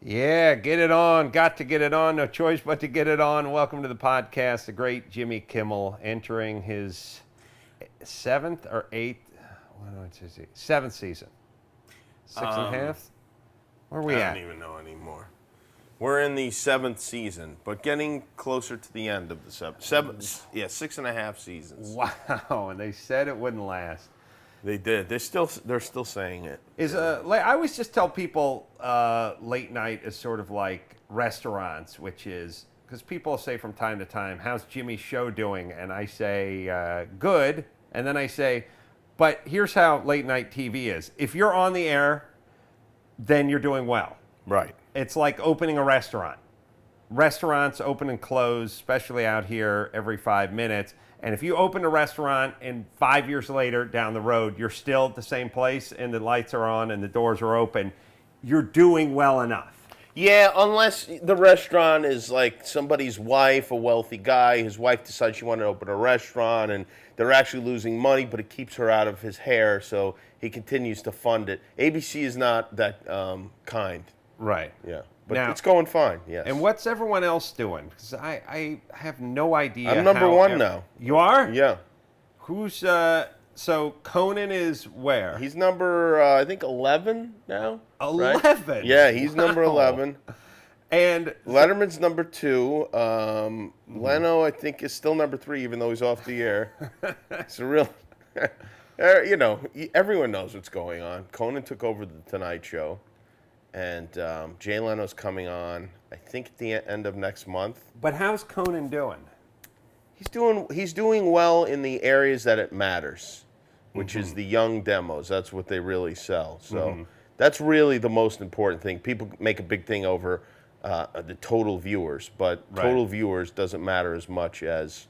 Yeah, get it on. Got to get it on. No choice but to get it on. Welcome to the podcast. The great Jimmy Kimmel entering his seventh or eighth, seventh season. Six and a half? Where are we I at? don't even know anymore. We're in the seventh season, but getting closer to the end of the seventh. Yeah, 6.5 seasons. Wow, and they said it wouldn't last. They did. They're still saying it. I always just tell people late night is sort of like restaurants, which is because people say from time to time, "How's Jimmy's show doing?" And I say, "Good," and then I say, "But here's how late night TV is: if you're on the air, then you're doing well." Right. It's like opening a restaurant. Restaurants open and close, especially out here, every 5 minutes. And if you open a restaurant and 5 years later down the road, you're still at the same place and the lights are on and the doors are open, you're doing well enough. Yeah, unless the restaurant is like somebody's wife, a wealthy guy. His wife decides she wanted to open a restaurant, and they're actually losing money, but it keeps her out of his hair, so he continues to fund it. ABC is not that kind. Right. Yeah, but Now, it's going fine. Yes. And what's everyone else doing? Because I have no idea. I'm number one now. You are? Yeah. Who's so Conan is where? He's number I think 11 now. 11. Right? Yeah, he's number 11. And Letterman's number 2. Leno, I think, is still number 3, even though he's off the air. It's a real, everyone knows what's going on. Conan took over the Tonight Show, and Jay Leno's coming on, I think, at the end of next month. But how's Conan doing? He's doing well in the areas that it matters, which is the young demos. That's what they really sell. So that's really the most important thing. People make a big thing over the total viewers, but total viewers doesn't matter as much as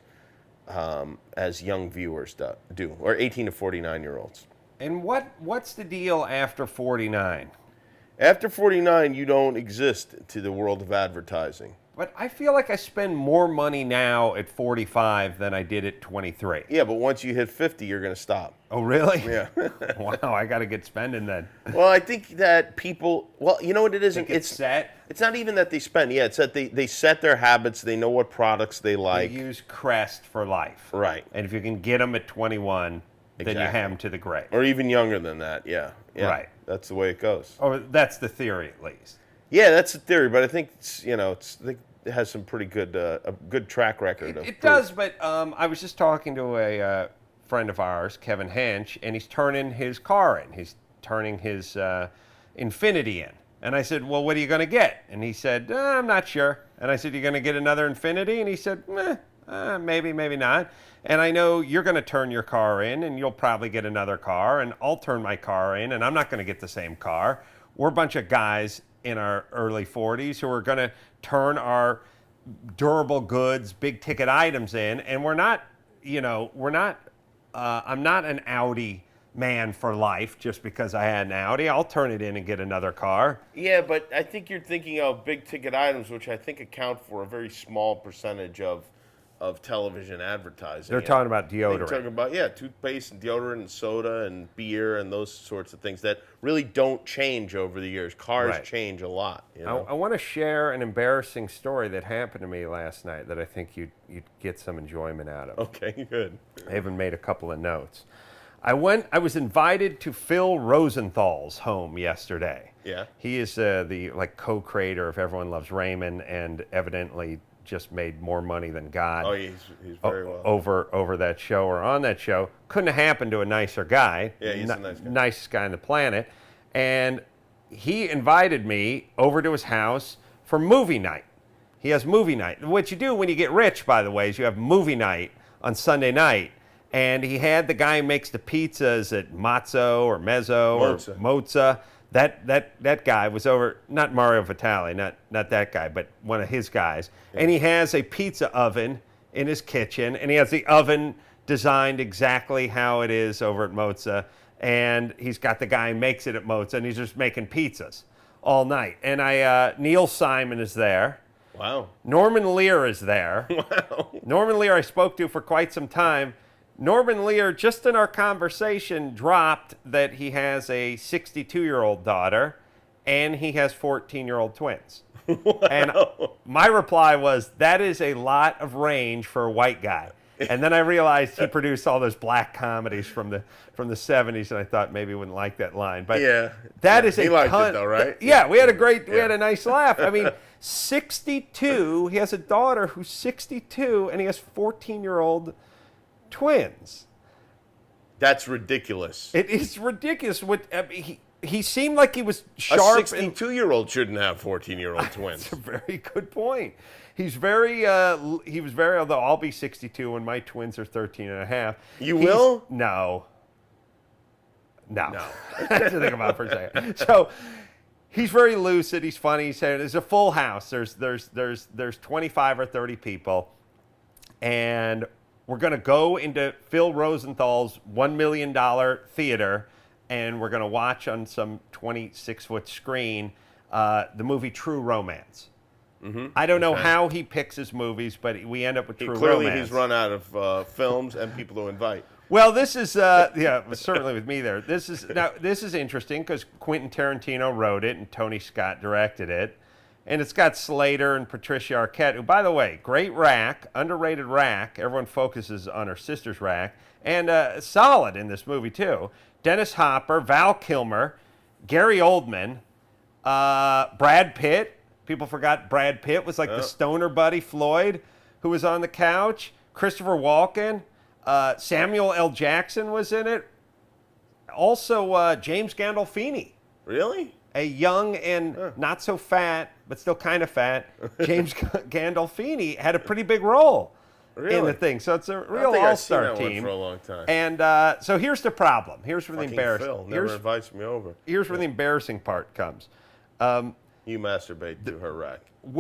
young viewers do, or 18 to 49-year-olds. And what's the deal after 49? After 49, you don't exist to the world of advertising. But I feel like I spend more money now at 45 than I did at 23. Yeah, but once you hit 50, you're going to stop. Oh, really? Yeah. Wow, I got to get spending then. Well, I think that people, you know what it is? It's set. It's not even that they spend. Yeah, it's that they set their habits. They know what products they like. They use Crest for life. Right. And if you can get them at 21, then you have them to the grave. Or even younger than that, yeah. Right. That's the way it goes. Or that's the theory, at least. Yeah, that's the theory, but I think it has some pretty good, a good track record. It does, but I was just talking to a friend of ours, Kevin Hench, and he's turning his car in. He's turning his Infiniti in. And I said, well, what are you going to get? And he said, I'm not sure. And I said, you're going to get another Infiniti? And he said, maybe, maybe not. And I know you're going to turn your car in, and you'll probably get another car, and I'll turn my car in, and I'm not going to get the same car. We're a bunch of guys in our early 40s who are going to turn our durable goods, big ticket items in, and I'm not an Audi man for life just because I had an Audi. I'll turn it in and get another car. Yeah, but I think you're thinking of big ticket items, which I think account for a very small percentage of television advertising. They're talking about deodorant. They're talking about, toothpaste and deodorant and soda and beer and those sorts of things that really don't change over the years. Cars change a lot. I want to share an embarrassing story that happened to me last night that I think you'd get some enjoyment out of. Okay, good. I even made a couple of notes. I was invited to Phil Rosenthal's home yesterday. Yeah. He is the co-creator of Everyone Loves Raymond, and evidently just made more money than God. Oh, he's very well. Over that show or on that show. Couldn't have happened to a nicer guy. Yeah, he's a nice guy. Nicest guy on the planet. And he invited me over to his house for movie night. He has movie night. What you do when you get rich, by the way, is you have movie night on Sunday night. And he had the guy who makes the pizzas at Mozzo or Mozza. That guy was over, not Mario Vitale, not that guy, but one of his guys. Yeah. And he has a pizza oven in his kitchen, and he has the oven designed exactly how it is over at Mozza. And he's got the guy who makes it at Mozza, and he's just making pizzas all night. And Neil Simon is there. Wow. Norman Lear is there. Wow. Norman Lear I spoke to for quite some time. Norman Lear, just in our conversation, dropped that he has a 62-year-old daughter and he has 14-year-old twins. And my reply was, that is a lot of range for a white guy. And then I realized he produced all those black comedies from the 70s, and I thought maybe he wouldn't like that line. But that is he a liked ton, it though, right? Yeah, we had a nice laugh. I mean, 62. He has a daughter who's 62, and he has 14-year-old twins. That's ridiculous. It is ridiculous. He seemed like he was sharp. A 62-year-old shouldn't have 14-year-old twins. That's a very good point. He was very, although I'll be 62 when my twins are 13 and a half. You will? No. I had to think about it for a second. So he's very lucid. He's funny. He's saying there's a full house. There's 25 or 30 people. And we're going to go into Phil Rosenthal's $1 million theater, and we're going to watch on some 26-foot screen the movie True Romance. Mm-hmm. I don't know how he picks his movies, but we end up with True Romance. Clearly, he's run out of films and people to invite. Well, this is certainly with me there. This is interesting because Quentin Tarantino wrote it and Tony Scott directed it, and it's got Slater and Patricia Arquette, who, by the way, great rack, underrated rack. Everyone focuses on her sister's rack, and solid in this movie too. Dennis Hopper, Val Kilmer, Gary Oldman, Brad Pitt. People forgot Brad Pitt was like the stoner buddy Floyd who was on the couch. Christopher Walken. Samuel L. Jackson was in it. Also, James Gandolfini. Really? A young and not so fat, but still kind of fat, James Gandolfini had a pretty big role in the thing. So it's a real all-star team. For a long time. And so here's the problem. Here's where the embarrassing. Phil never invites me over. Here's where the embarrassing part comes. You masturbate to her rack.